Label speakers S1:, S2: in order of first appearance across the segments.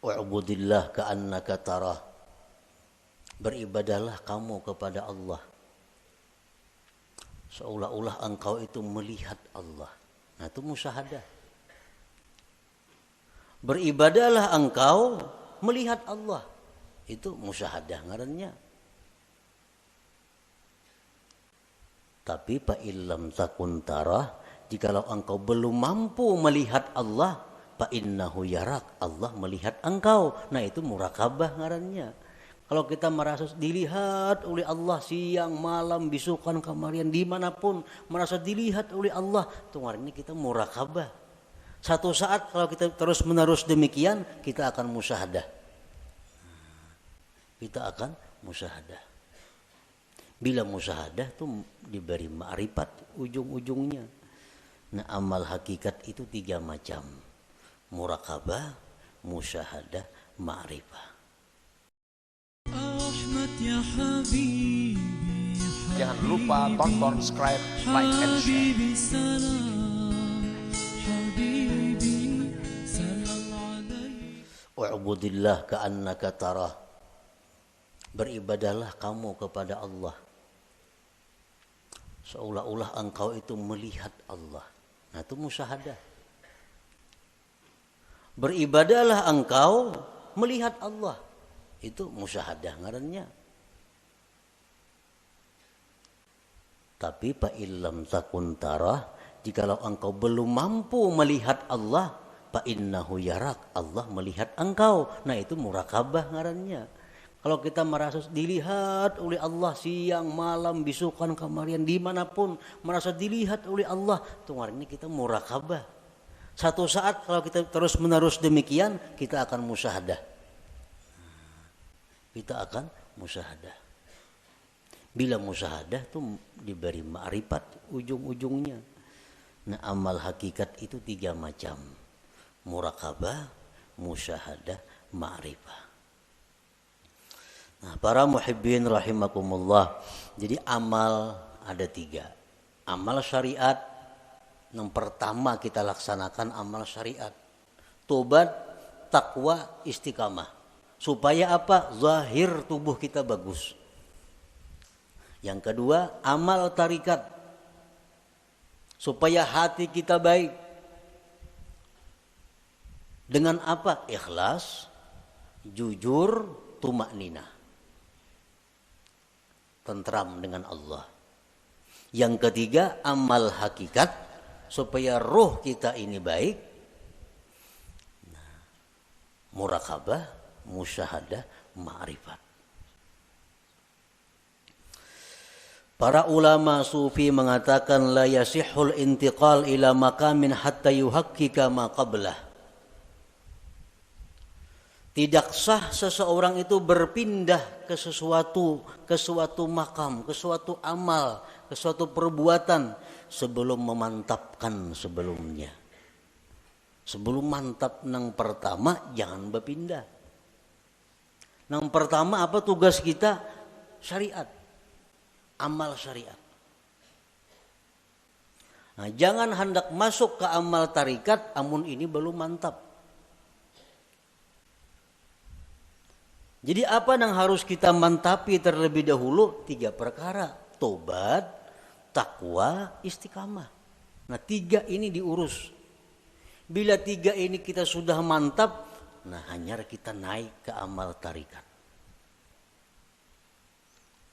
S1: Wa'budillah ka'annaka tarah. Beribadahlah kamu kepada Allah seolah-olah engkau itu melihat Allah. Nah, itu musyahadah. Beribadahlah engkau melihat Allah. Itu musyahadah ngarannya. Tapi fa illam takun tarah, jikalau engkau belum mampu melihat Allah, fa innahu yarak, Allah melihat engkau. Nah, itu murakabah ngarannya. Kalau kita merasa dilihat oleh Allah siang, malam, bisukan, kamarian, dimanapun merasa dilihat oleh Allah, itu ngarannya kita murakabah. Satu saat kalau kita terus menerus demikian, kita akan musyahadah. Kita akan musyahadah. Bila musyahadah itu diberi ma'rifat ujung-ujungnya. Nah, amal hakikat itu 3 macam. Murakabah, musyahadah, ma'rifah.
S2: Jangan lupa tonton, subscribe, like, and share.
S1: Wa'budillah ka'annaka tarah. Beribadahlah kamu kepada Allah seolah-olah engkau itu melihat Allah. Nah, itu musyahadah. Beribadahlah engkau melihat Allah. Itu musyahadah ngarannya. Tapi fa illam takun tarah, jikalau engkau belum mampu melihat Allah, fa innahu yarak, Allah melihat engkau. Nah, itu murakabah ngarannya. Kalau kita merasa dilihat oleh Allah siang, malam, bisukan, kamarian, dimanapun merasa dilihat oleh Allah, itu ngarannya kita murakabah. Satu saat kalau kita terus menerus demikian, kita akan musyahadah. Kita akan musyahadah. Bila musyahadah itu diberi ma'rifat ujung-ujungnya. Nah, amal hakikat itu 3 macam. Murakabah, musyahadah, ma'rifah. Nah, para muhibbin rahimakumullah. Jadi amal ada 3. Amal syariat. Yang pertama kita laksanakan amal syariat. Tobat, takwa, istiqamah. Supaya apa? Zahir tubuh kita bagus. Yang kedua, amal tarikat. Supaya hati kita baik. Dengan apa? Ikhlas, jujur, tumakninah. Tentram dengan Allah. Yang ketiga, amal hakikat. Supaya roh kita ini baik. Nah, murakabah, musyahadah, ma'rifat. Para ulama sufi mengatakan la yasihul intiqal ila maqamin hatta yuhaqqika ma qablah. Tidak sah seseorang itu berpindah ke suatu makam, ke suatu amal, ke suatu perbuatan sebelum memantapkan sebelumnya. Sebelum mantap nang pertama jangan berpindah. Nang pertama apa tugas kita? Syariat. Amal syariat. Nah, jangan hendak masuk ke amal tarikat amun ini belum mantap. Jadi apa yang harus kita mantapi terlebih dahulu? 3 perkara. Tobat, takwa, istiqamah. Nah, 3 ini diurus. Bila 3 ini kita sudah mantap, nah hanya kita naik ke amal tarikat.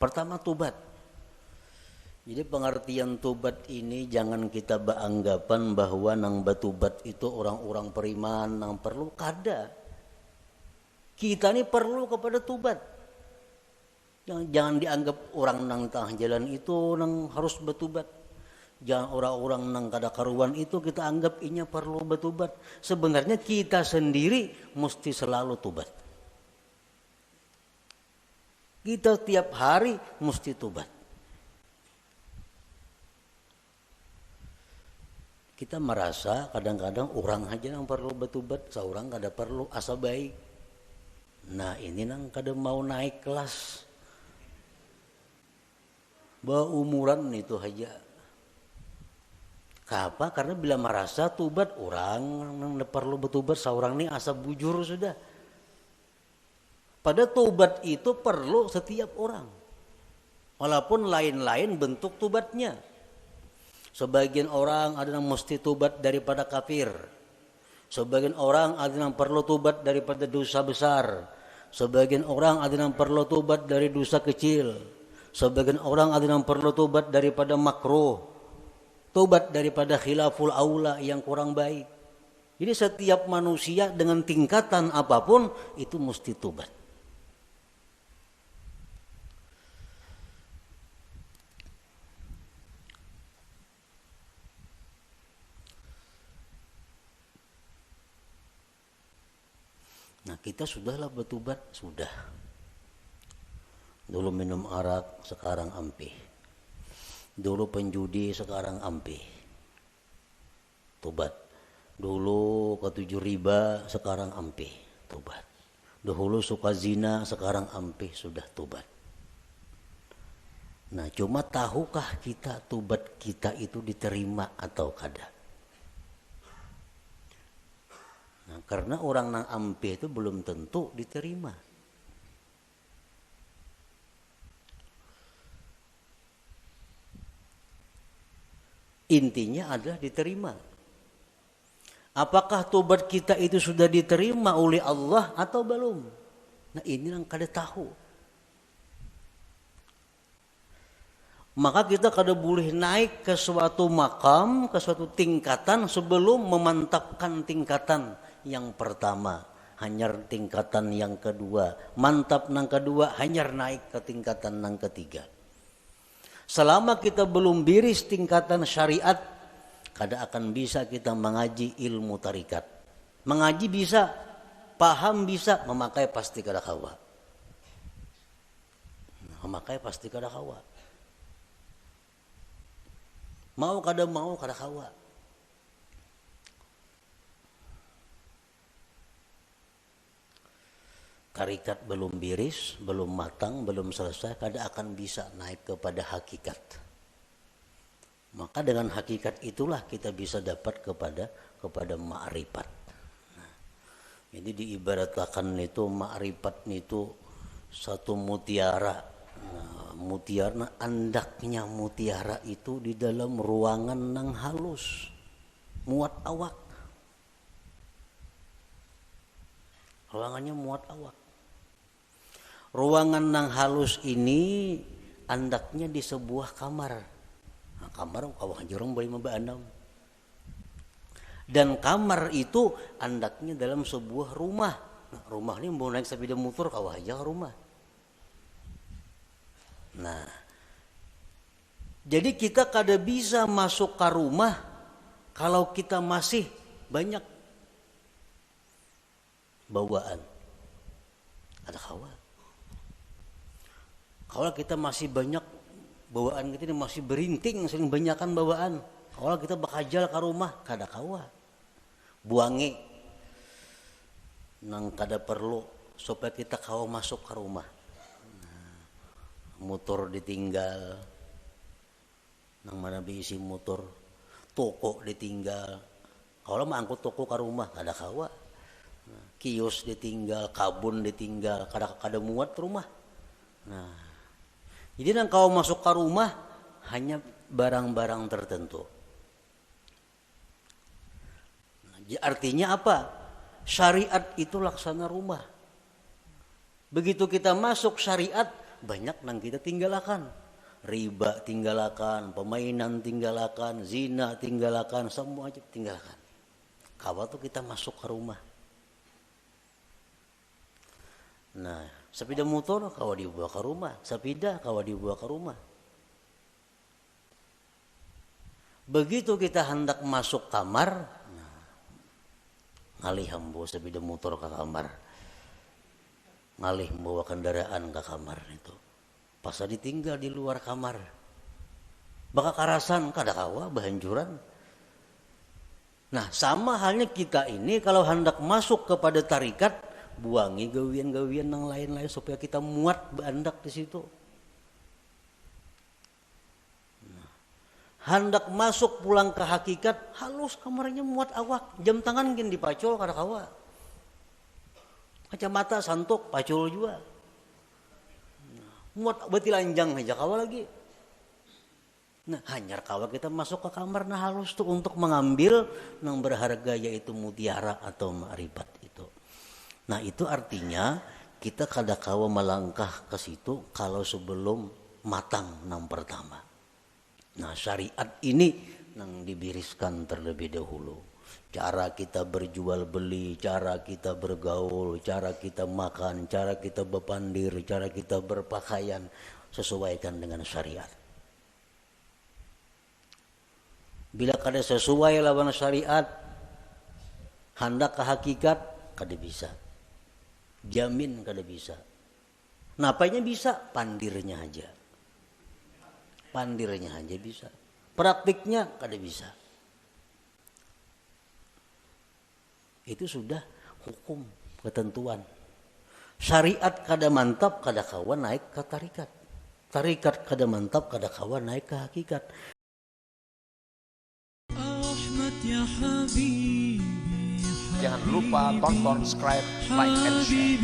S1: Pertama tobat. Jadi pengertian tobat ini jangan kita beranggapan bahwa nang batubat itu orang-orang beriman nang perlu kada. Kita ini perlu kepada tobat. Jangan dianggap orang nang tengah jalan itu nang harus bertobat. Jangan orang-orang nang kada karuan itu kita anggap inya perlu bertobat. Sebenarnya kita sendiri mesti selalu tobat. Kita tiap hari mesti tobat. Kita merasa kadang-kadang orang aja yang perlu bertobat, seorang kada perlu asa baik. Nah, ini nang kada mau naik kelas. Umuran itu aja. Kenapa? Karena bila merasa tobat orang nang perlu bertobat seorang ini asa bujur sudah. Pada tobat itu perlu setiap orang. Walaupun lain-lain bentuk tobatnya. Sebagian orang ada yang mesti tobat daripada kafir. Sebagian orang ada yang perlu tobat daripada dosa besar. Sebagian orang ada yang perlu tobat dari dosa kecil. Sebagian orang ada yang perlu tobat daripada makruh. Tobat daripada khilaful aula yang kurang baik. Jadi setiap manusia dengan tingkatan apapun itu mesti tobat. Nah, kita sudahlah bertobat, sudah. Dulu minum arak, sekarang ampih. Dulu penjudi, sekarang ampih. Tobat. Dulu ketujuh riba, sekarang ampih. Tobat. Dahulu suka zina, sekarang ampih, sudah tobat. Nah, cuma tahukah kita tobat kita itu diterima atau kada? Nah, karena orang nang ampih itu belum tentu diterima. Intinya adalah diterima. Apakah tobat kita itu sudah diterima oleh Allah atau belum? Nah, ini yang kada tahu. Maka kita kada boleh naik ke suatu makam, ke suatu tingkatan sebelum memantapkan tingkatan yang pertama, hanyar tingkatan yang kedua, mantap nang kedua, hanyar naik ke tingkatan nang ketiga. Selama kita belum biris tingkatan syariat, kada akan bisa kita mengaji ilmu tarikat. Mengaji bisa, paham bisa, memakai pasti kada kawa. Memakai pasti kada kawa. Mau kada kawa. Tarikat belum biris, belum matang, belum selesai, kada akan bisa naik kepada hakikat. Maka dengan hakikat itulah kita bisa dapat kepada ma'rifat. Nah, jadi diibaratkan itu ma'rifat itu satu mutiara. Nah, mutiara, andaknya mutiara itu di dalam ruangan nang halus, muat awak. Ruangannya muat awak. Ruangan nang halus ini andaknya di sebuah kamar. Nah, kamar kawah jorong boleh membaandam. Dan kamar itu andaknya dalam sebuah rumah. Nah, rumah ini mau naik sepeda motor kawah aja rumah. Nah, jadi kita kada bisa masuk ke rumah kalau kita masih banyak bawaan. Ada kawan. Kalau kita masih banyak bawaan kita ini masih berinting, sering banyakan bawaan. Kalau kita bakajal ke rumah, kada kawa. Buangi nang kada perlu supaya kita kawa masuk ke rumah. Nah, motor ditinggal, nang mana diisi motor, toko ditinggal. Kalau mangkut toko ke rumah, kada kawa. Nah, kios ditinggal, kabun ditinggal, kada muat rumah. Nah, jadi nang kau masuk ke rumah hanya barang-barang tertentu. Nah, artinya apa? Syariat itu laksana rumah. Begitu kita masuk syariat, banyak nang kita tinggalkan. Riba tinggalkan, permainan tinggalkan, zina tinggalkan, semua aja tinggalkan. Kawa tuh kita masuk ke rumah. Nah, sepeda motor kawa dibawa ke rumah, sepeda kawa dibawa ke rumah. Begitu kita hendak masuk kamar, ngalih bawa sepeda motor ke kamar, ngalih bawa kendaraan ke kamar itu. Pas ditinggal di luar kamar, baka karasan kada kawa bahanjuran. Nah, sama halnya kita ini kalau hendak masuk kepada tarikat, buangi gawian-gawian yang lain-lain supaya kita muat berandak di situ. Nah, hendak masuk pulang ke hakikat, halus kamarnya muat awak, jam tangan gin dipacol kada kawa. Kacamata santok pacul juga. Muat beti lanjang aja kawa lagi. Nah, hanyar kawa kita masuk ke kamar nah halus tuh untuk mengambil yang berharga yaitu mutiara atau ma'rifat itu. Nah, itu artinya kita kada kawa melangkah ke situ kalau sebelum matang nang pertama. Nah, syariat ini nang dibiriskan terlebih dahulu. Cara kita berjual beli, cara kita bergaul, cara kita makan, cara kita berpandir, cara kita berpakaian sesuaikan dengan syariat. Bila kada sesuai lawan syariat, hendak ke hakikat kada bisa. Jamin kada bisa. Napanya bisa? Pandirnya aja. Pandirnya aja bisa. Praktiknya kada bisa. Itu sudah hukum, ketentuan. Syariat kada mantap kada kawan naik ke tarikat. Tarikat kada mantap kada kawan naik ke hakikat.
S2: Jangan lupa tonton, subscribe, like, and share.